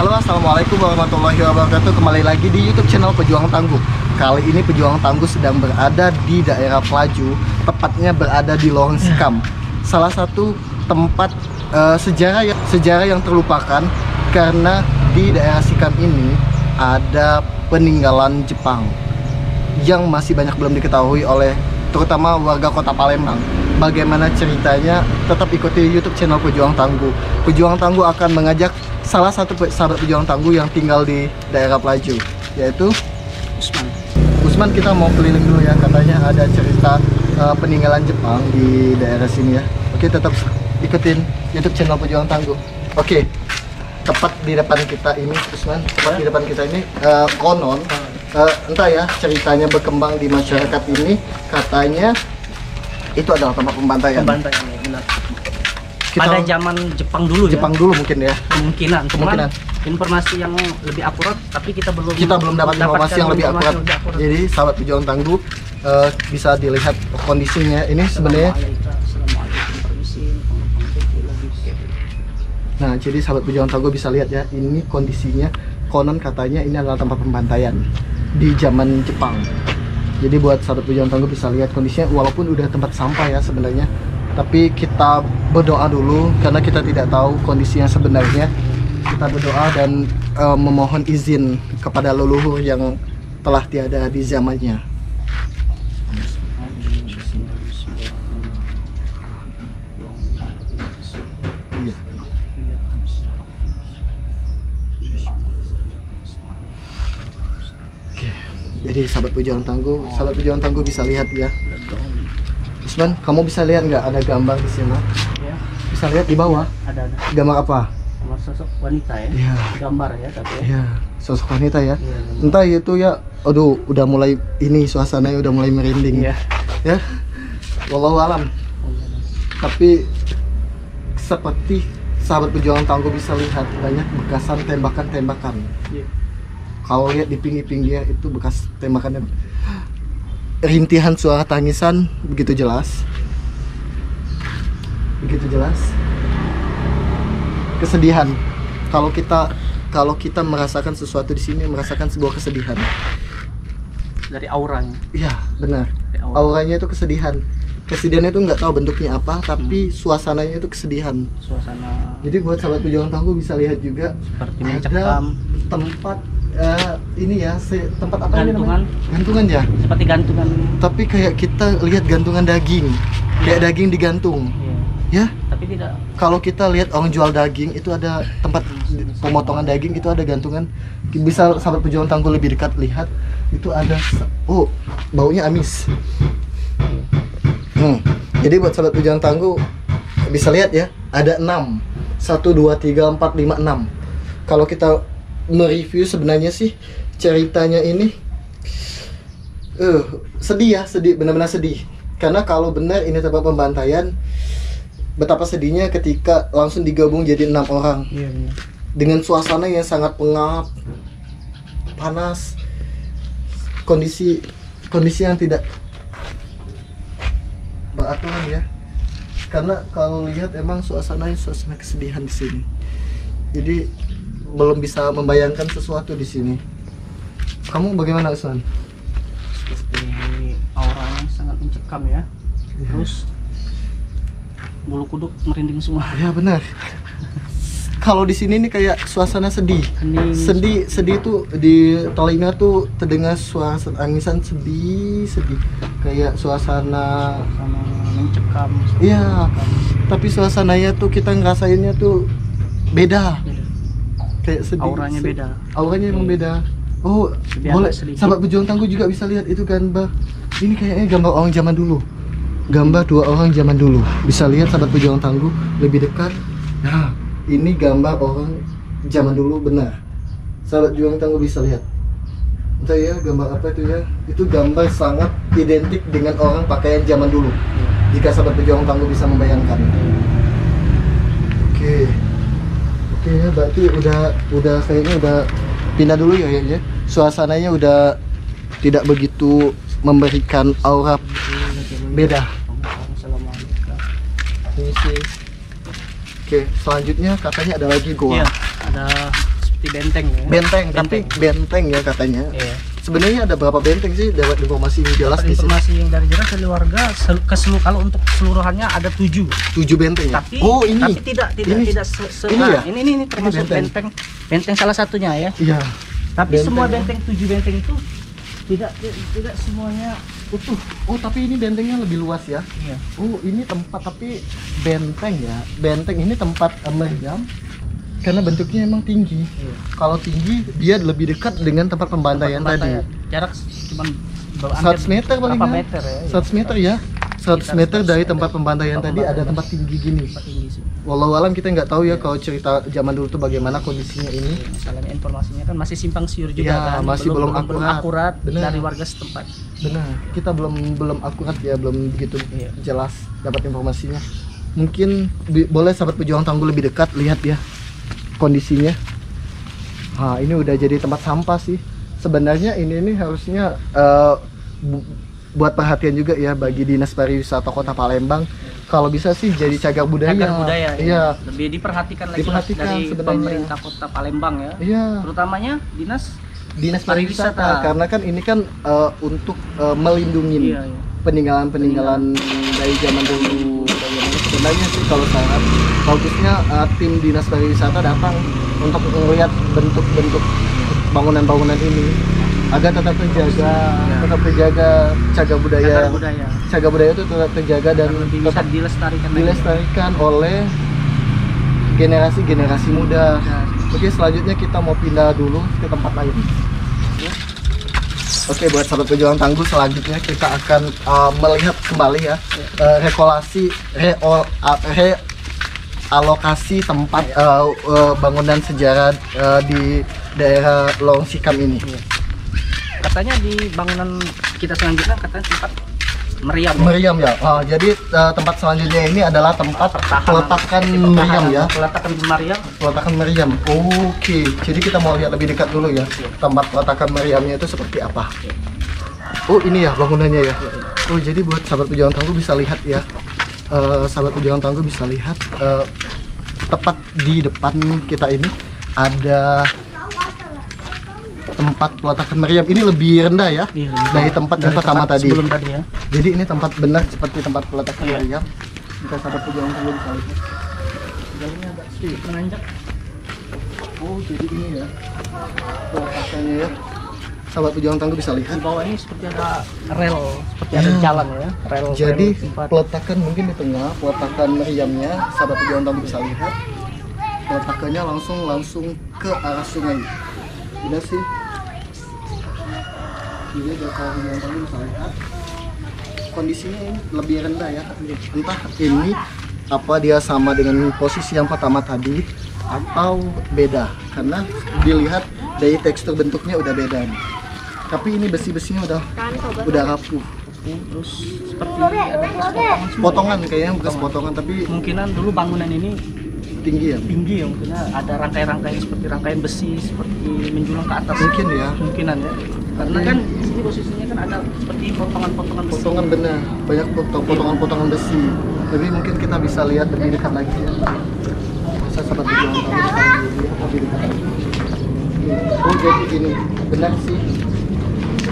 Halo, assalamualaikum warahmatullahi wabarakatuh. Kembali lagi di YouTube channel Pejuang Tangguh. Kali ini Pejuang Tangguh sedang berada di daerah Pelaju, tepatnya berada di Lorong Sikam. Salah satu tempat sejarah yang terlupakan karena di daerah Sikam ini ada peninggalan Jepang yang masih banyak belum diketahui oleh terutama warga kota Palembang. Bagaimana ceritanya? Tetap ikuti YouTube channel Pejuang Tangguh. Pejuang Tangguh akan mengajak salah satu sahabat Pejuang Tangguh yang tinggal di daerah Pelaju, yaitu Usman. Kita mau keliling dulu ya, katanya ada cerita peninggalan Jepang di daerah sini ya. Oke, tetap ikutin YouTube channel Pejuang Tangguh. Oke, tepat di depan kita ini, Usman, tepat di depan kita ini konon entah ya ceritanya berkembang di masyarakat ini, katanya itu adalah tempat pembantaian. Pembantaian ya, benar. Pada zaman Jepang dulu dulu mungkin ya. Kemungkinan. Informasi yang lebih akurat, tapi kita belum dapat informasi yang lebih akurat. Jadi sahabat Pejuang Tangguh bisa dilihat kondisinya ini sebenarnya. Nah, jadi sahabat Pejuang Tangguh bisa lihat ya, ini kondisinya. Konon katanya ini adalah tempat pembantaian di zaman Jepang. Jadi buat sahabat Pejuang Tangguh bisa lihat kondisinya, walaupun udah tempat sampah ya sebenarnya. Tapi kita berdoa dulu karena kita tidak tahu kondisi yang sebenarnya. Kita berdoa dan memohon izin kepada leluhur yang telah tiada di zamannya. Jadi sahabat Pejuang Tangguh bisa lihat ya. Usman, kamu bisa lihat nggak ada gambar di sini? Ya. Bisa lihat di bawah? Ada. Gambar apa? Gambar sosok wanita ya. Ya. Gambar ya, tapi ya. Ya, sosok wanita ya. Ya, entah itu ya. Aduh, udah mulai ini suasananya udah mulai merinding. Ya. Ya. Wallahu alam. Tapi seperti sahabat Pejuang Tangguh bisa lihat banyak bekasan tembakan-tembakan. Ya. Kalau lihat di pinggir-pinggirnya itu bekas tembakannya, rintihan suara tangisan begitu jelas, kesedihan. Kalau kita merasakan sesuatu di sini, merasakan sebuah kesedihan Dari auranya. iya benar, auranya itu kesedihan. Kesedihan itu nggak tahu bentuknya apa, tapi suasananya itu kesedihan. Suasana. Jadi buat sahabat Pejuang Tangguh bisa lihat juga Seperti ada mencekam. tempat ini ya, tempat apa Gantungan. namanya? Gantungan ya. Seperti gantungan. Tapi kayak kita lihat gantungan daging, kayak daging digantung, Ya. ya. Tapi tidak. Kalau kita lihat orang jual daging itu ada tempat pemotongan daging, itu ada gantungan. Bisa sahabat Pejuang Tangguh lebih dekat lihat, itu ada. Oh, baunya amis. Jadi buat sahabat Pejuang Tangguh bisa lihat ya, ada 6. 1, 2, 3, 4, 5, 6. Kalau kita mereview sebenarnya sih ceritanya ini sedih ya, benar-benar sedih. Karena kalau benar ini tempat pembantaian, betapa sedihnya ketika langsung digabung jadi 6 orang. Iya, benar. Dengan suasana yang sangat pengap, panas, kondisi yang tidak beraturan ya. Karena kalau lihat emang suasana kesedihan di sini. Jadi belum bisa membayangkan sesuatu di sini. Kamu bagaimana, Usman? Seperti auranya sangat mencekam ya. Terus bulu kuduk merinding semua. Ya benar. Kalau di sini nih kayak suasana sedih. Sedih tuh di telinga tuh terdengar suara tangisan sedih. Kayak suasana Sama mencekam. iya. Tapi suasananya tuh kita ngerasainnya tuh beda. Kayak sedih. Auranya beda. Auranya emang beda. Oh, boleh. Sahabat Pejuang Tangguh juga bisa lihat itu gambar. Ini kayaknya gambar orang zaman dulu. Gambar 2 orang zaman dulu. Bisa lihat sahabat Pejuang Tangguh lebih dekat. Nah, ini gambar orang zaman dulu benar. Sahabat Pejuang Tangguh bisa lihat. Entah ya gambar apa itu ya. Itu gambar sangat identik dengan orang pakaian zaman dulu. Jika sahabat Pejuang Tangguh bisa membayangkan. Oke. Oke ya, berarti udah kayaknya udah pindah dulu ya ya. Suasananya udah tidak begitu memberikan aura beda. Ini sih. Oke, selanjutnya katanya ada lagi goa. Iya, ada seperti benteng ya. Benteng ya katanya. Iya. Sebenarnya ada berapa benteng sih? Dapat informasi yang jelas Dapat di sini. informasi yang dari jelas dari warga kalau untuk keseluruhannya ada 7. 7 benteng ya? Tapi ini. tapi tidak Ini ya? ini termasuk benteng. benteng salah satunya ya. Iya. Tapi Benteng. semua 7 benteng itu tidak semuanya utuh. Oh, tapi ini bentengnya lebih luas ya? Iya. Oh, ini tempat tapi benteng ya. Benteng ini tempat meriam karena bentuknya emang tinggi. Iya. Kalau tinggi dia lebih dekat dengan tempat pembantaian tadi. Jarak cuma 100 meter paling berapa kan? meter ya? 100 meter ya. 100 meter dari tempat pembantaian tadi ada tempat tinggi gini. Tempat tinggi sih. Walau alam kita nggak tahu ya kalau cerita zaman dulu tuh bagaimana kondisinya ini. Masalahnya informasinya kan masih simpang siur juga Ya, kan. masih belum akurat. Benar. dari warga setempat. Benar, kita belum akurat ya, belum begitu Iya. jelas dapat informasinya. Mungkin boleh sahabat pejuang tangguh lebih dekat lihat ya kondisinya. Nah, ini udah jadi tempat sampah sih. Sebenarnya ini harusnya buat perhatian juga ya bagi Dinas Pariwisata Kota Palembang. Kalau bisa sih jadi cagar budaya. Cagar budaya. Iya. Lebih diperhatikan lagi Diperhatikan dari sebenarnya. pemerintah Kota Palembang ya. Iya. Terutamanya Dinas Pariwisata Pariwisata. karena kan ini kan untuk melindungi Iya, iya. peninggalan dari zaman dulu. Bagaimana sebenarnya sih kalau saya bagusnya tim Dinas Pariwisata datang untuk melihat bentuk-bentuk bangunan-bangunan ini agar tetap terjaga, cagar budaya. Cagar budaya itu tetap terjaga dan lebih bisa tetap dilestarikan oleh generasi muda. Oke, selanjutnya kita mau pindah dulu ke tempat lain. Oke, buat sahabat pejuang tangguh, selanjutnya kita akan melihat kembali ya realokasi tempat bangunan sejarah di daerah Lorong Sikam ini. Katanya di bangunan kita selanjutnya katanya tempat meriam. Meriam ya. Jadi tempat selanjutnya ini adalah tempat peletakan meriam ya. Peletakan meriam. Oke. Jadi kita mau lihat lebih dekat dulu ya. Tempat peletakan meriamnya itu seperti apa. Oh, ini ya bangunannya ya. Oh, jadi buat sahabat pejuang tangguh bisa lihat ya. Sahabat pejuang tangguh bisa lihat tepat di depan kita ini ada tempat peletakan meriam. Ini lebih rendah ya, dari tempat yang pertama tadi. Sebelum tadi ya. Jadi ini tempat benar seperti tempat peletakan meriam. Kita sahabat pejuang tangguh bisa lihat. Jalannya agak sedikit menanjak. Oh, jadi ini ya peletakannya ya. Sahabat pejuang tangguh bisa lihat. Di bawah ini seperti ada rel, seperti ada jalan ya. Rel. Jadi tempat. peletakan mungkin di tengah, peletakan meriamnya sahabat pejuang tangguh bisa lihat. Peletakannya langsung ke arah sungai. Benar sih. Ini kalau pejuang tangguh bisa lihat. Kondisinya ini lebih rendah ya. Entah ini apa dia sama dengan posisi yang pertama tadi atau beda, karena dilihat dari tekstur bentuknya udah beda nih. Tapi ini besi-besinya udah rapuh. Terus seperti ada Potongan kayaknya bukan potongan tapi kemungkinan dulu bangunan ini tinggi ya. tinggi ya, mungkin ada rangkaian seperti rangkaian besi seperti menjulang ke atas. Mungkin ya. Kemungkinan ya. Karena kan di sini posisinya kan ada seperti potongan-potongan besi. Potongan benar, banyak potongan-potongan besi. Jadi mungkin kita bisa lihat lebih dekat lagi ya. Saya sempat berjuang tahu lebih dekat lagi. Oh, jadi gini, benar sih.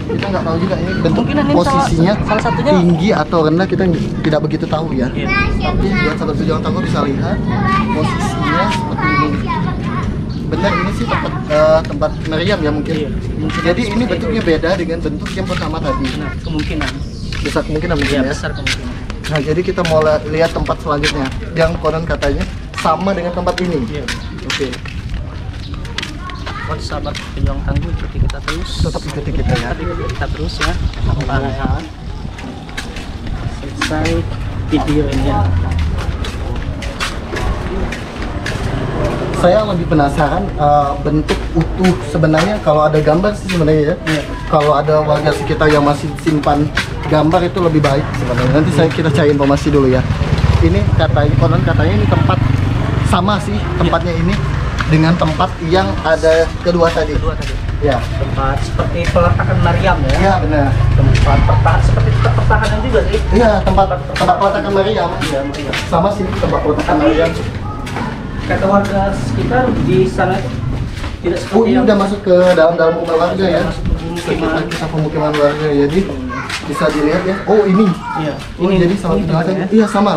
Kita nggak tahu juga ini bentuk Mungkin ini posisinya salah satunya tinggi atau rendah, kita tidak begitu tahu ya. Iya. Tapi buat sahabat pejuang tangguh bisa lihat posisinya seperti ini. Benar, ini sih tempat meriam ya mungkin. Iya. Jadi ini bentuknya beda dengan bentuk yang pertama tadi. Nah, kemungkinan. Besar kemungkinan mungkin Iya, ya. besar kemungkinan. Nah, jadi kita mau lihat tempat selanjutnya yang konon katanya sama dengan tempat ini. Iya. Oke. Buat sahabat pejuang tangguh, ikuti kita terus. Tetap ikuti kita ya. Ikuti kita terus ya. Sampai selesai video ini ya. Saya lebih penasaran bentuk utuh sebenarnya. Kalau ada gambar sih sebenarnya ya. Iya. Kalau ada warga sekitar yang masih simpan gambar itu lebih baik sebenarnya. Nanti kita cari informasi dulu ya. Ini konon katanya ini tempat sama sih tempatnya ini dengan tempat yang ada kedua tadi. Ya. Tempat seperti peletakan meriam ya. Iya benar. Tempat seperti pertahanan juga sih. Iya, tempat peletakan meriam. Iya, sama sih tempat peletakan meriam. Kata warga sekitar di sana Tidak Oh, seperti ini yang udah masuk ke dalam rumah warga ya. masuk ke pemukiman. Kita pemukiman warga ya. Jadi bisa dilihat ya. Oh, ini. Iya. Oh, jadi sama ini pejuang bentuknya. Iya, sama.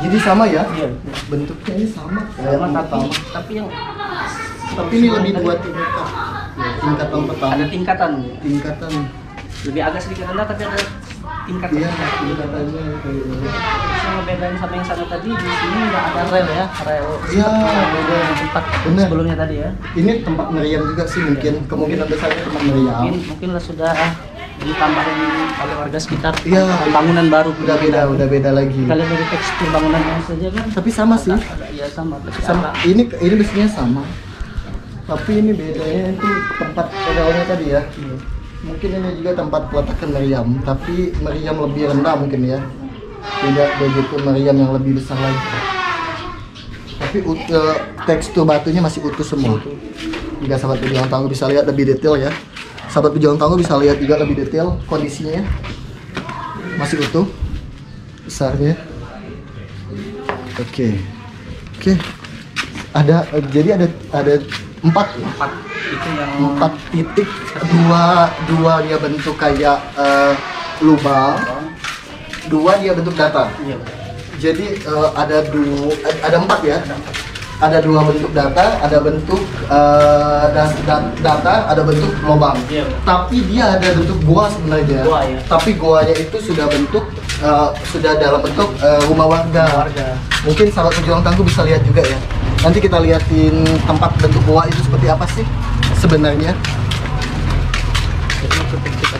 Jadi sama ya? Iya. Bentuknya ini sama. Sama, Kayak tapi yang tapi ini lebih dua tingkat. Ya, tingkat yang pertama. ada tingkatan. Tingkatan. Lebih agak sedikit rendah tapi ada tingkatan. Iya, tingkatannya kayak ini. Yang ngebedain sama yang sana tadi di sini nggak ada rel ya, rel. Iya, beda. Tempat Bener. sebelumnya tadi ya. Ini tempat meriam juga sih mungkin. Kemungkinan besarnya tempat meriam. Mungkin sudah ditambahin oleh warga sekitar. Iya. Bangunan baru Udah beda lagi. Kalian dari tekstur bangunannya saja kan. Tapi sama sih. Iya sama. Tapi Sama. Ini biasanya sama. Tapi ini bedanya itu tempat pedalnya tadi ya. Iya. Mungkin ini juga tempat peletakan meriam, tapi meriam lebih rendah mungkin ya. Tidak begitu meriam yang lebih besar lagi. Tapi tekstur batunya masih utuh semua. Jika sahabat pejuang tangguh bisa lihat lebih detail ya. Sahabat pejuang tangguh bisa lihat juga lebih detail kondisinya. Masih utuh. Besarnya. Oke. Jadi ada 4 Itu yang 4 titik, dua dia bentuk kayak lubang, 2 dia bentuk datar. Iya. Jadi ada 4 ya. Ada 2 bentuk datar, ada bentuk datar, ada bentuk lubang. Iya. Tapi dia ada bentuk gua sebenarnya. Gua, ya. Tapi guanya itu sudah dalam bentuk rumah warga. Mungkin sahabat pejuang tangguh bisa lihat juga ya. Nanti kita liatin tempat bentuk gua itu seperti apa sih sebenarnya.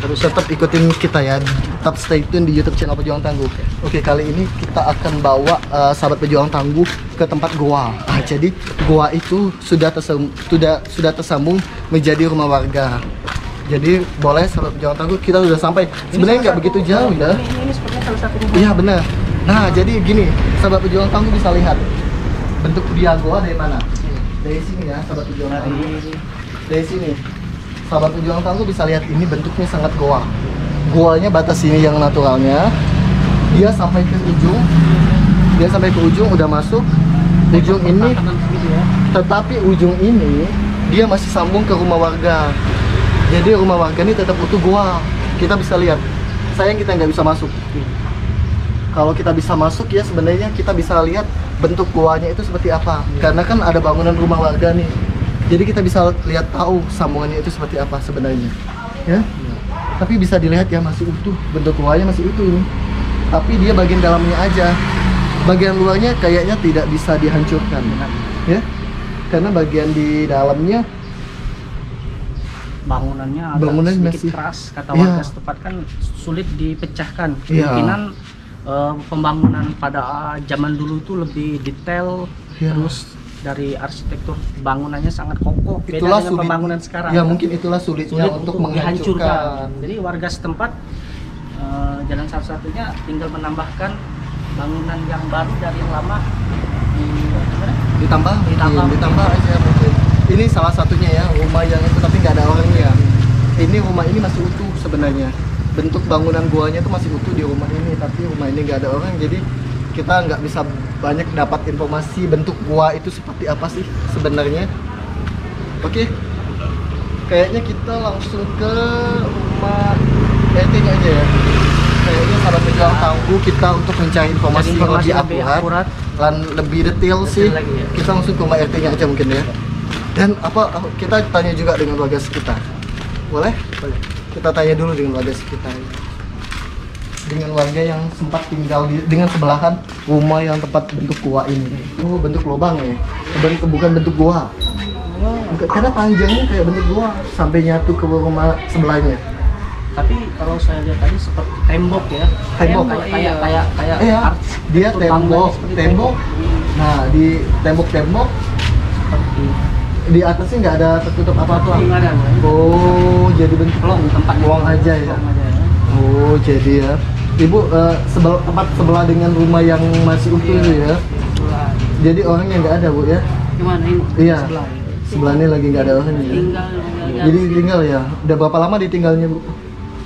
Tetap ikutin kita ya, tetap stay tune di YouTube channel Pejuang Tangguh. Oke, kali ini kita akan bawa sahabat Pejuang Tangguh ke tempat goa. Jadi goa itu sudah tersambung menjadi rumah warga. Jadi boleh sahabat Pejuang Tangguh, kita sudah sampai. Sebenarnya nggak begitu jauh ya. Ini sepertinya salah satu rumah. Iya benar. Nah, jadi gini, sahabat Pejuang Tangguh bisa lihat bentuk dia goa dari mana? Dari sini ya, sahabat Pejuang Tangguh. Dari sini. Sahabat pejuang tangguh bisa lihat ini bentuknya sangat goa. Goanya batas sini yang naturalnya. Dia sampai ke ujung udah masuk. Ujung ini, tetapi ujung ini dia masih sambung ke rumah warga. Jadi rumah warga ini tetap utuh goa. Kita bisa lihat. Sayang kita nggak bisa masuk. Kalau kita bisa masuk ya sebenarnya kita bisa lihat bentuk goanya itu seperti apa. Karena kan ada bangunan rumah warga nih. Jadi kita bisa lihat tahu sambungannya itu seperti apa sebenarnya, ya. Tapi bisa dilihat ya masih utuh, bentuk luarnya masih utuh ini. Tapi dia bagian dalamnya aja, bagian luarnya kayaknya tidak bisa dihancurkan, ya. Karena bagian di dalamnya bangunannya agak bangunan sedikit masih keras, kata Iya. warga setempat kan sulit dipecahkan. Iya. Kemungkinan pembangunan pada zaman dulu itu lebih detail, Iya. terus dari arsitektur bangunannya sangat kokoh. Beda Itulah dengan sulit, pembangunan sekarang. ya mungkin itulah sulitnya Sulit untuk menghancurkan. Jadi warga setempat jalan satu-satunya tinggal menambahkan bangunan yang baru dari yang lama. Ditambah Ditambah. aja mungkin. Ini salah satunya ya, rumah yang itu tapi nggak ada orangnya. Ini rumah ini masih utuh sebenarnya. Bentuk bangunan guanya itu masih utuh di rumah ini, tapi rumah ini nggak ada orang, jadi kita nggak bisa banyak dapat informasi bentuk gua itu seperti apa sih sebenarnya. Oke, kayaknya kita langsung ke rumah RT-nya aja ya. Kayaknya sahabat pejuang tangguh kita untuk mencari informasi yang lebih akurat dan lebih detail sih. lagi ya. Kita langsung ke rumah RT-nya aja mungkin ya. Dan kita tanya juga dengan warga sekitar. Boleh? Boleh. Kita tanya dulu dengan warga sekitar. Dengan warga yang sempat tinggal dengan sebelahan rumah yang tempat bentuk gua ini. Oh, bentuk lubang ya. Bukan bentuk gua. Karena panjangnya kayak bentuk gua sampai nyatu ke rumah sebelahnya. Tapi kalau saya lihat tadi seperti tembok ya. Tembok. Kayak Iya, dia arsitektur bangunannya seperti tembok. Nah, di tembok seperti di atasnya nggak ada tertutup apa-apa. nggak ada. Oh, jadi bentuk tempat ruang aja ya. Ruang aja ya. Oh, jadi ya. Ibu tempat sebelah dengan rumah yang masih utuh itu ya. Jadi orangnya nggak ada, Bu ya? Gimana ini? Iya. Sebelah. Sebelah ini lagi nggak ada orangnya. Tinggal. Jadi tinggal ya. Udah berapa lama ditinggalnya, Bu?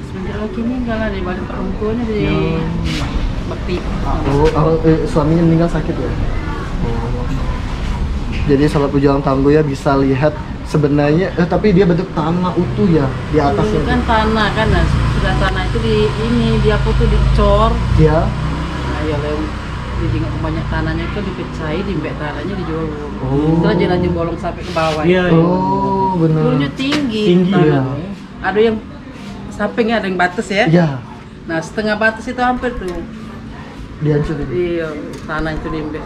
Sebentar lagi meninggal di balik perempuannya di bakti. Oh, suaminya meninggal sakit ya? Oh. Jadi sahabat pejuang tangguh ya bisa lihat sebenarnya, tapi dia bentuk tanah utuh ya di atasnya. Ini kan tanah kan, nah, sudah tanah itu dia tuh dicor. Ya. Nah, ya jadi nggak banyak tanahnya itu dipecahi, dimbek tanahnya dijual. Oh. Itu aja lanjut bolong sampai ke bawah. Iya. Oh, benar. Dulunya tinggi ya. Ada yang sampingnya ada yang batas ya. Iya. Nah, setengah batas itu hampir tuh. Dihancurin. Iya, tanah itu dimbek.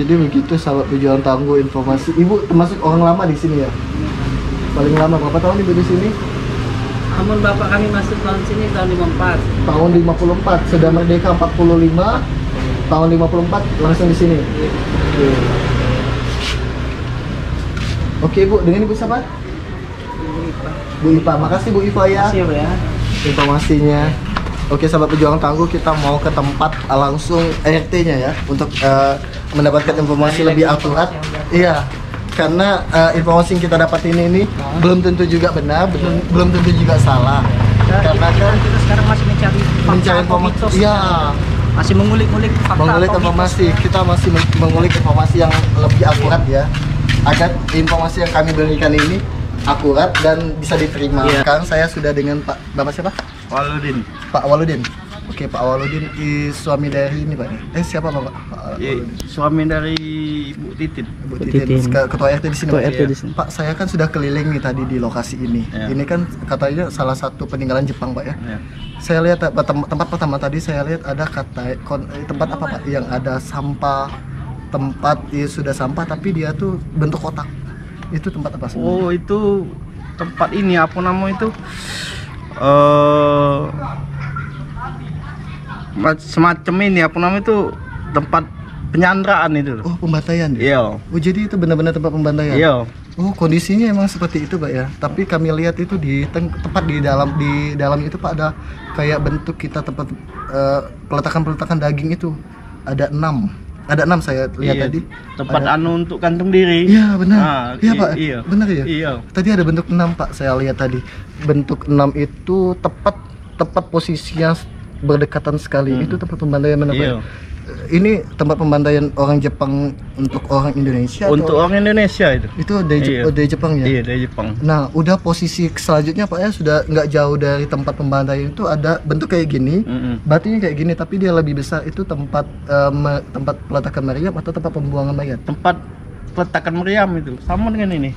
Jadi begitu sahabat pejuang tangguh informasi. Ibu termasuk orang lama di sini ya? Paling lama berapa tahun Ibu di sini? Namun bapak kami masuk tahun sini tahun 54. Tahun 54, sudah merdeka 45. Tahun 54 langsung di sini. Oke. Oke Bu, dengan Ibu siapa? Bu Ipa. Makasih Bu Ipa ya. Siap ya. Informasinya. Oke sahabat pejuang tangguh, kita mau ke tempat langsung RT-nya ya untuk mendapatkan informasi lebih akurat. Iya, karena informasi yang kita dapat ini belum tentu juga benar, belum tentu juga salah. Karena kan kita sekarang masih mencari informasi. Iya, masih mengulik-ngulik fakta mengulik atau informasi. mitos. Kita masih mengulik informasi yang lebih akurat ya, agar informasi yang kami berikan ini akurat dan bisa diterima. Iya. Sekarang saya sudah dengan Bapak siapa? Waludin. Pak Waludin. Oke, Pak Waludin suami dari ini Pak. Siapa Bapak? Suami dari Ibu Titin. Bu Titin. Ketua RT di sini. Ketua Pak? RT di sini. Pak, saya kan sudah keliling nih tadi di lokasi ini. Ya. Ini kan katanya salah satu peninggalan Jepang Pak ya. Ya. Saya lihat tempat pertama tadi saya lihat ada tempat apa Pak yang ada sampah, tempat sudah sampah tapi dia tuh bentuk kotak. Itu tempat apa sebenarnya? Oh, itu tempat ini apa nama itu? Semacam ini apa namanya itu, tempat penyanderaan itu. Oh, pembantaian. Iya. Oh, jadi itu benar-benar tempat pembantaian. Iya. Oh, kondisinya emang seperti itu, Pak ya. Tapi kami lihat itu di tempat di dalam itu Pak ada kayak bentuk kita tempat peletakan daging itu. Ada 6. Ada 6 saya lihat Iya, tadi. tempat Ada- anu untuk kantung diri. Iya, benar. Nah, Iya, Pak. Iya. Benar ya? Iya. Tadi ada bentuk 6, Pak. Saya lihat tadi. Bentuk 6 itu tepat posisinya berdekatan sekali. Itu tempat pembantaian mana, Pak? Iya. Ini tempat pembantaian orang Jepang untuk orang Indonesia Untuk atau orang Indonesia itu. itu dari, Iya. dari Jepang ya? Iya, dari Jepang. Nah, udah posisi selanjutnya Pak ya sudah nggak jauh dari tempat pembantaian itu ada bentuk kayak gini, batunya kayak gini tapi dia lebih besar. Itu tempat tempat peletakan meriam atau tempat pembuangan mayat? Tempat peletakan meriam itu sama dengan ini.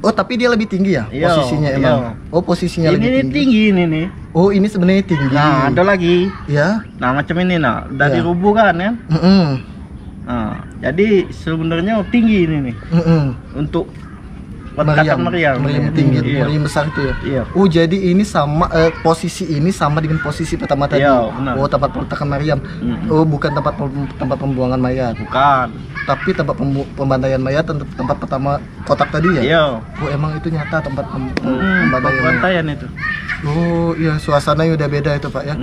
Oh, tapi dia lebih tinggi ya Iya, posisinya iya. emang. Oh, posisinya lebih Ini tinggi. tinggi ini nih. Oh, ini sebenarnya tinggi. Nah, ada lagi. Ya. Nah, macam ini nah, dari Iya. rubuhan kan. Mm-mm. Nah, jadi sebenarnya tinggi ini nih Mm-mm. untuk peletakan meriam. Meriam tinggi, Iya. meriam besar itu ya. Iya. Oh, jadi ini sama posisi ini sama dengan posisi pertama tadi. Iya, benar. Oh, tempat peletakan meriam. Oh, bukan tempat pembuangan mayat. Bukan. Tapi tempat pembantaian mayat tempat pertama kotak tadi ya? Iya. Oh, emang itu nyata tempat pembantaian mayat. Pembantaian itu. Oh, iya, suasananya udah beda itu Pak ya.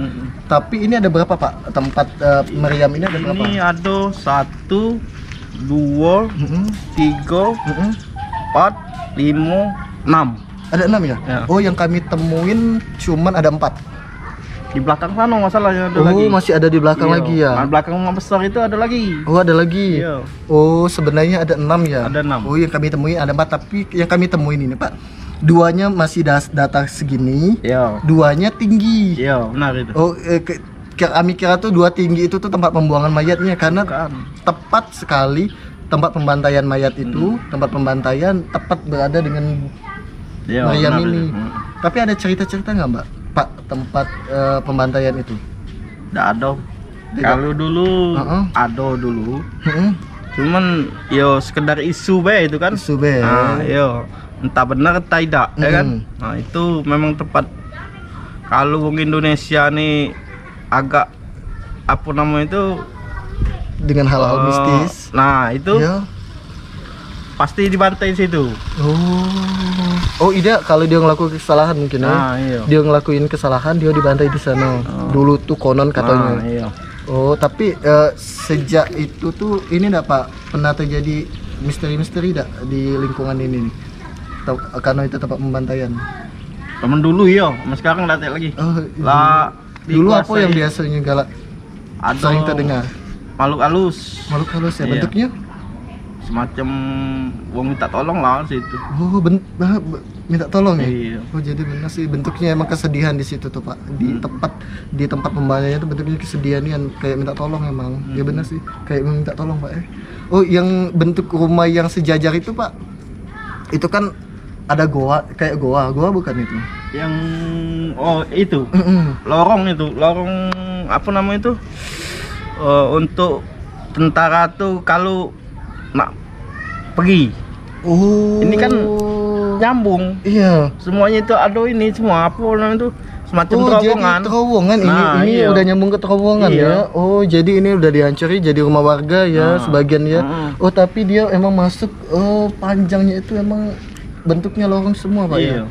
Tapi ini ada berapa Pak? Tempat meriam ini ada berapa? Ini ada 1, 2, Mm-mm. 3, Mm-mm. 4, 5, 6. Ada 6 ya? Ya. Oh, yang kami temuin cuman ada 4. Di belakang sana masalahnya ada Oh, lagi. masih ada di belakang Iya. lagi ya? Nah, belakang rumah besar itu ada lagi. Oh, ada lagi. Iya. Oh, sebenarnya ada 6 ya? Ada 6. Oh, yang kami temuin ada 4, tapi yang kami temuin ini Pak, duanya masih data segini, Iya. duanya tinggi. Iya, benar itu. Oh, kami kira tuh dua tinggi itu tuh tempat pembuangan mayatnya karena Bukan. tepat sekali tempat pembantaian mayat itu, tempat pembantaian tepat berada dengan Iya, meriam benar ini. itu. Tapi ada cerita-cerita nggak Mbak, Pak, tempat pembantaian itu? Nggak ada. Tidak. Kalau dulu Heeh. ada dulu. Heeh. Cuman yo sekedar isu be itu kan. Isu be. Nah, yo entah benar entah tidak ya kan. Nah, itu memang tepat. Kalau wong Indonesia nih agak apa namanya itu Dengan hal-hal mistis. Nah, itu Ya. pasti dibantai situ. Oh, iya, kalau dia ngelakuin kesalahan mungkin ya. Nah, iya. Dia ngelakuin kesalahan, dia dibantai di sana. Dulu tuh konon katanya. Nah, iya. Oh, tapi sejak itu tuh ini enggak Pak pernah terjadi misteri-misteri enggak di lingkungan ini nih? Karena itu tempat pembantaian. Temen dulu iya, mas sekarang nggak ada lagi. Oh, Lah, dulu apa yang dikuasai. biasanya galak Ada sering terdengar? makhluk halus. Makhluk halus ya Iya. bentuknya? semacam wong minta tolong lah situ. Oh, minta tolong ya? Iya. Oh, jadi benar sih bentuknya emang kesedihan di situ tuh Pak. Di tempat pembantuannya itu bentuknya kesedihan yang kayak minta tolong emang. Ya benar sih, kayak minta tolong Pak ya. Oh, yang bentuk rumah yang sejajar itu Pak. Itu kan ada goa, kayak goa bukan itu? Yang itu. Lorong apa namanya itu? Untuk tentara tuh kalau nak pergi. Oh. Ini kan nyambung. Iya. Semuanya itu ada ini semua apa namanya itu semacam terowongan. Jadi terowongan ini iya. udah nyambung ke terowongan Iya. ya. Oh, jadi ini udah dihancuri jadi rumah warga ya sebagian ya. Oh, tapi dia emang masuk panjangnya itu emang bentuknya lorong semua Pak ya. Iya.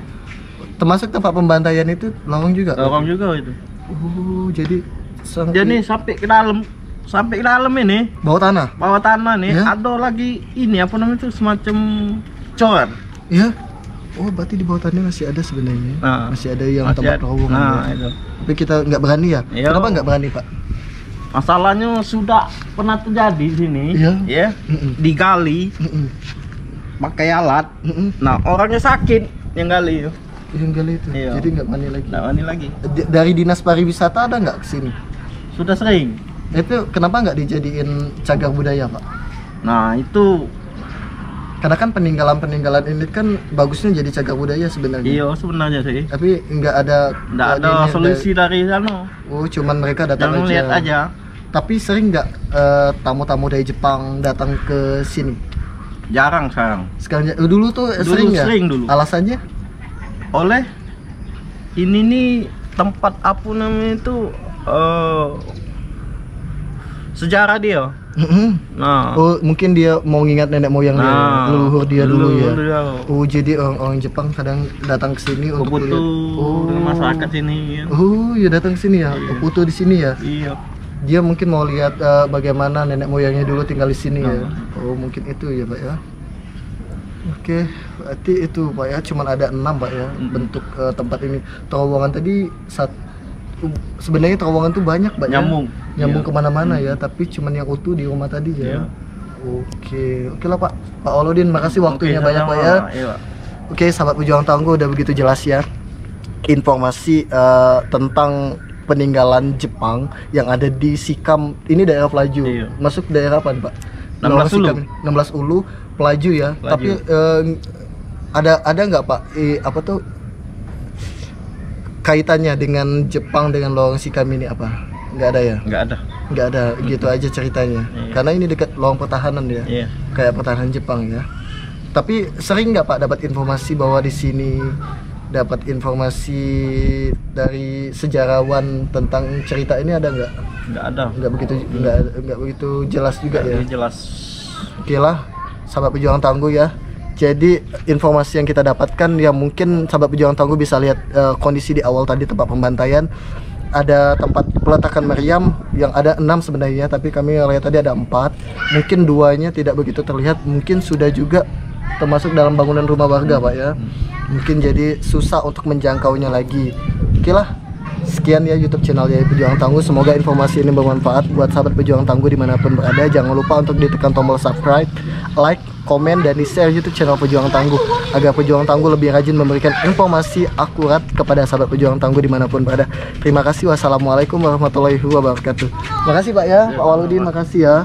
Termasuk tempat pembantaian itu lorong juga. Lorong juga itu. Oh, jadi Jadi sampai ke dalam ini bawah tanah nih Ya. ada lagi ini apa namanya itu semacam cor. ya. Oh, berarti di bawah tanah masih ada sebenarnya. Nah, masih ada yang masih tempat ada. terowongan. Nah, ya. itu. Tapi kita nggak berani ya. Iya. Kenapa nggak berani Pak? Masalahnya sudah pernah terjadi di sini, Iya. ya, digali pakai alat. Nah, orangnya sakit yang gali itu. Yang gali itu. Iya. Jadi nggak berani lagi. Nah, ini lagi. Dari dinas pariwisata ada nggak kesini? Sudah sering. Itu kenapa nggak dijadiin cagar budaya Pak? Nah, itu Karena kan peninggalan ini kan bagusnya jadi cagar budaya sebenarnya. iya sebenarnya sih. Tapi nggak ada Solusi dari sana. Oh, cuman mereka datang Jangan lihat aja. Tapi sering nggak tamu-tamu dari Jepang datang ke sini? Jarang sekarang. Sekarang dulu tuh Dulu sering ya? sering dulu. Alasannya? Oleh ini nih tempat apa namanya itu sejarah dia. Nah, Oh, mungkin dia mau ngingat nenek moyang dia, leluhur dia dulu ya. Oh, jadi orang Jepang kadang datang ke sini untuk Foto lihat. dengan masyarakat sini. Ya. Oh, ya datang ke sini ya. Foto di sini ya. Iya. Dia mungkin mau lihat bagaimana nenek moyangnya dulu tinggal di sini ya. Oh, mungkin itu ya Pak ya. Oke, berarti itu Pak ya. Cuman ada 6 Pak ya bentuk tempat ini. Terowongan tadi sebenarnya terowongan tuh banyak Pak ya. Nyambung Iya. Kemana-mana Hmm. ya. Tapi cuman yang utuh di rumah tadi ya. Iya. Oke lah Pak. Pak Oludin, makasih waktunya banyak Pak ya. Iya. Oke, sahabat pejuang tangguh, udah begitu jelas ya informasi tentang peninggalan Jepang yang ada di Sikam. Ini daerah Pelaju. Iya. Masuk daerah apa nih Pak? 16 Ulu. 16 Ulu, Pelaju ya. Pelaju. Tapi ada nggak Pak apa tuh kaitannya dengan Jepang dengan lorong Sikam ini apa? Nggak ada ya? Nggak ada. Nggak ada, gitu aja ceritanya. Iya. Karena ini dekat lorong pertahanan ya. Iya. Kayak pertahanan Jepang ya. Tapi sering nggak Pak dapat informasi bahwa di sini dapat informasi dari sejarawan tentang cerita ini ada nggak? Nggak ada. Nggak begitu jelas juga ya. Nggak jelas. Oke lah, sahabat pejuang tangguh ya. Jadi informasi yang kita dapatkan ya mungkin sahabat pejuang tangguh bisa lihat kondisi di awal tadi tempat pembantaian. Ada tempat peletakan meriam yang ada 6 sebenarnya, tapi kami lihat tadi ada 4. Mungkin 2-nya tidak begitu terlihat, mungkin sudah juga termasuk dalam bangunan rumah warga Pak ya. Mungkin jadi susah untuk menjangkaunya lagi. Oke lah, sekian ya YouTube channel Yai Pejuang Tangguh. Semoga informasi ini bermanfaat buat sahabat pejuang tangguh dimanapun berada. Jangan lupa untuk ditekan tombol subscribe, like, komen, dan di-share YouTube channel Pejuang Tangguh agar Pejuang Tangguh lebih rajin memberikan informasi akurat kepada sahabat pejuang tangguh dimanapun berada. Terima kasih. Wassalamualaikum warahmatullahi wabarakatuh. Makasih Pak ya, Pak Waludin, makasih ya.